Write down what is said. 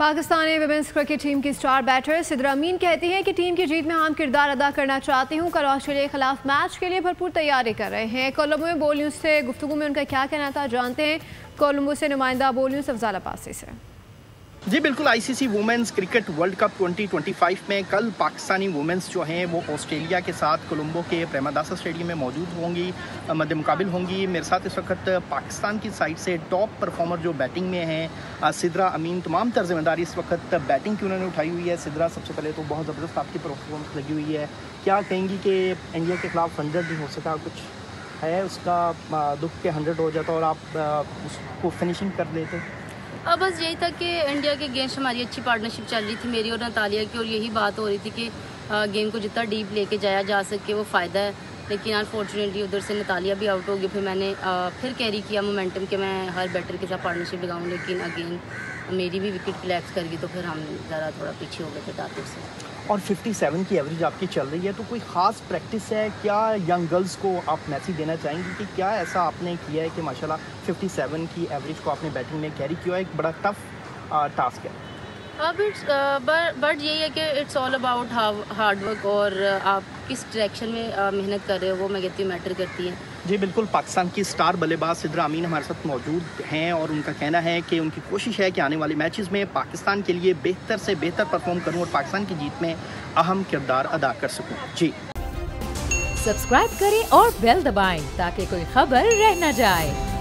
Pakistani women's cricket team की star batter Sidra अमीन कहती हैं कि टीम की जीत में अहम किरदार अदा करना चाहती हूं। कल ऑस्ट्रेलिया के खिलाफ मैच के लिए भरपूर तैयारी कर रहे हैं। कोलंबो में बोल न्यूज़ से गुफ्तगू में उनका क्या कहना था, जानते हैं कोलंबो से नुमाइंदा बोल न्यूज़ अफजाल अब्बासी से। जी बिल्कुल, ICC women's cricket world cup 2025 में कल पाकिस्तानी वुमेन्स जो हैं वो ऑस्ट्रेलिया के साथ कोलंबो के प्रेमादासा स्टेडियम में मौजूद होंगी, मद्दे मुकाबिल होंगी। मेरे साथ इस वक्त पाकिस्तान की साइड से टॉप परफॉर्मर जो बैटिंग में हैं सिद्रा अमीन, तमाम तर जिम्मेदारी इस वक्त बैटिंग की उन्होंने उठाई हुई है। सिद्रा, सबसे पहले तो बहुत ज़बरदस्त आपकी परफॉर्मेंस लगी हुई है। क्या कहेंगी कि इंडिया के खिलाफ 100 नहीं हो सका, कुछ है उसका दुख के 100 हो जाता और आप उसको फिनिशिंग कर लेते? अब बस यही था कि इंडिया के अगेंस्ट हमारी अच्छी पार्टनरशिप चल रही थी मेरी और नतालिया की, और यही बात हो रही थी कि गेम को जितना डीप लेके जाया जा सके वो फ़ायदा है। लेकिन अनफॉर्चुनेटली उधर से नतालिया भी आउट हो गई। फिर मैंने फिर कैरी किया मोमेंटम कि मैं हर बैटर के साथ पार्टनरशिप लगाऊँ, लेकिन अगेन मेरी भी विकेट कलेक्ट कर गई, तो फिर हम ज़रा थोड़ा पीछे हो गए थे टारगेट से। और 57 की एवरेज आपकी चल रही है, तो कोई ख़ास प्रैक्टिस है क्या यंग गर्ल्स को आप मैसेज देना चाहेंगे कि क्या ऐसा आपने किया है कि माशाल्लाह 57 की एवरेज को आपने बैटिंग में कैरी किया है? एक बड़ा टफ टास्क है। अब बट यही है कि it's all about hard work, और आप किस डायरेक्शन में मेहनत कर रहे हो वो मैं कहती हूँ मैटर करती है। जी बिल्कुल, पाकिस्तान की स्टार बल्लेबाज सिद्रा अमीन हमारे साथ मौजूद हैं और उनका कहना है कि उनकी कोशिश है कि आने वाले मैचेस में पाकिस्तान के लिए बेहतर से बेहतर परफॉर्म करूं और पाकिस्तान की जीत में अहम किरदार अदा कर सकूं। जी सब्सक्राइब करें और बेल दबाएं ताकि कोई खबर रह न जाए।